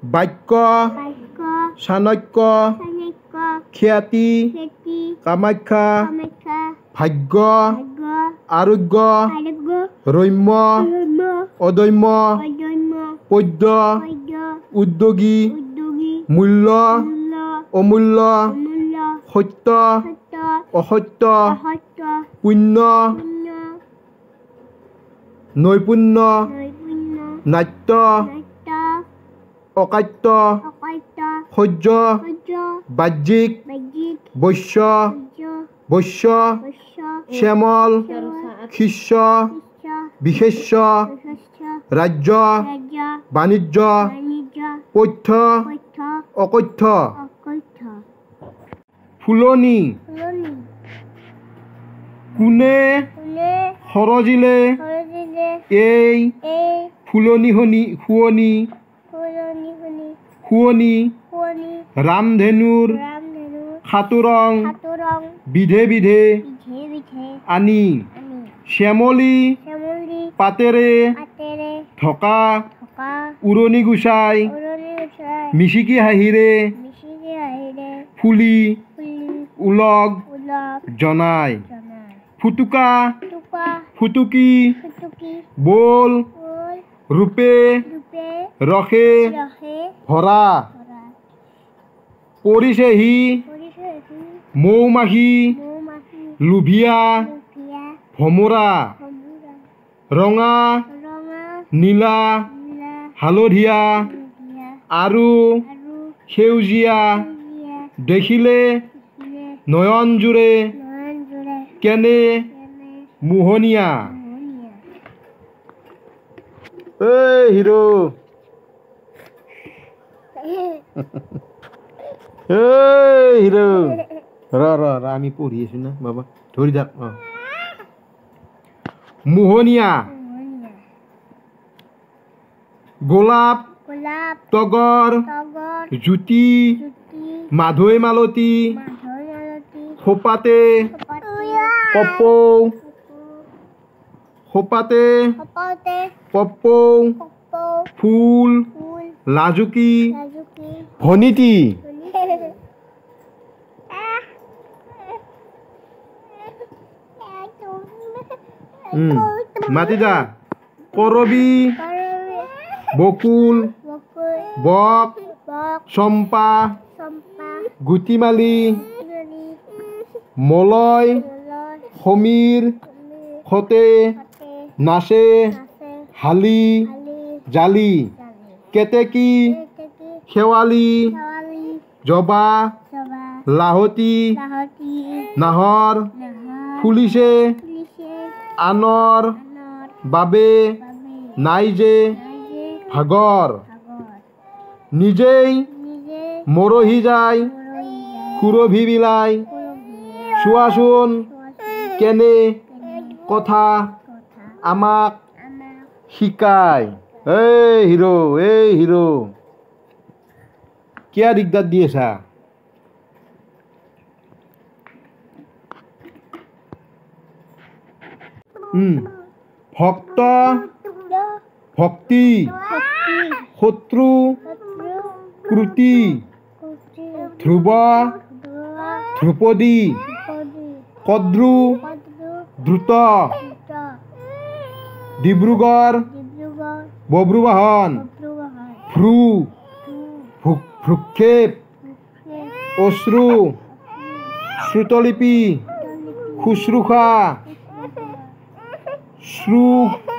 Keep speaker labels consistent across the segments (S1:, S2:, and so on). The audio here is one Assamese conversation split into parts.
S1: বাক্য চাণক্য খ্যাতি কামাখ্যা ভাগ্য আৰোগ্য ৰম্য অদম্য পদ্য উদ্যোগী মূল্য অমূল্য সত্য অসত্য পুণ্য নৈপুণ্য নাট্য অকাট্য সহ্য বাহ্যিক বৈশ্য বৈশ্য শ্যামল শিষ্য বিশেষ্য ৰাজ্য বাণিজ্য পথ্য অকথ্য ফুলনি কোনে সৰজিলে এই ফুলনি শুৱনি ৰামধেনুৰ সাতোৰং বিধে বিধে আনি শ্যামলী পাতেৰে থকা উৰণি গুচাই মিচিকি হাঁহিৰে ফুলি উলগ জনাই ফুটুকা ফুটুকি বল ৰূপে ৰসে ভৰা পৰিছেহি মৌমাখি লোভিয়া ভমৰা ৰঙা নীলা হালধীয়া আৰু সেউজীয়া দেখিলে নয়ন জোৰে কেনে মোহনীয়া। এই হিৰো এই হিৰো ৰ আমি পঢ়ি আছো না বাবা ধৰি থাক মোহনীয়া গোলাপ তগৰ জ্যোতি মাধৈ মালতী খোপাতে পপৌ ফুল লাজুকী ভনিতী মাতি যা কৰবী বকুল বক চম্পা গুটিমালি মলয় সমীৰ খতে নাচে হালি জালি কেতেকী শেৱালি জবা লাহতি নাহৰ ফুলিছে আনৰ বাবে নাই যে ভাগৰ নিজেই মৰহি যায় সুৰভি বিলাই চোৱাচোন কেনে কথা আমাক শিকায়। এই হিৰো কিয় দিগদাৰ দি আছা? ভক্ত ভক্তি শত্ৰু ক্ৰুতি ধ্ৰুৱ ধ্ৰুপদী কদ্ৰু দ্ৰুত ডিব্ৰুগড় বব্ৰুবাহন ভ্ৰু ভ্ৰুক্ষেপ অশ্ৰু শ্ৰুতলিপি শুশ্ৰূষা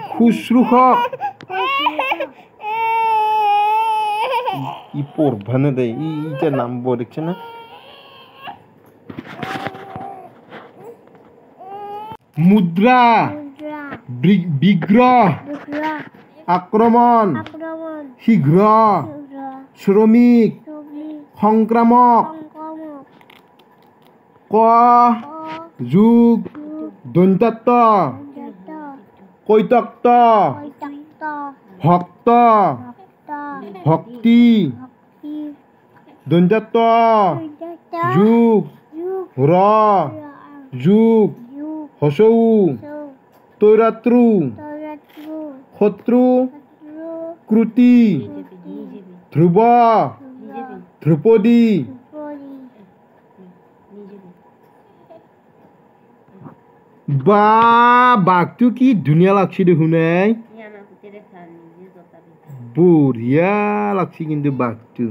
S1: শুশ্ৰূষক ই পঢ়বা নেদে ইটা নামব দেখছে না মুদ্রা বিগ্রহ আক্রমণ শীঘ্র শ্রমিক সংক্রামক ক যুগ দন্তাত্ত কৈতক্ত ভক্ত ভক্তি দন্তাত্ত যুগ র যুগ হসৌ তৈরাত্রু শত্রু ক্রুতি ধ্রুব
S2: নিজে দিন
S1: ধ্রুপদী
S2: নিজে দিন
S1: বা বাঘটো কি ধুনীয়া লাগছে দেখোন
S2: আমার পুতেরে খান নিজে জোতা দিন
S1: বঢ়িয়া লাগছে কিন্তু বাঘটো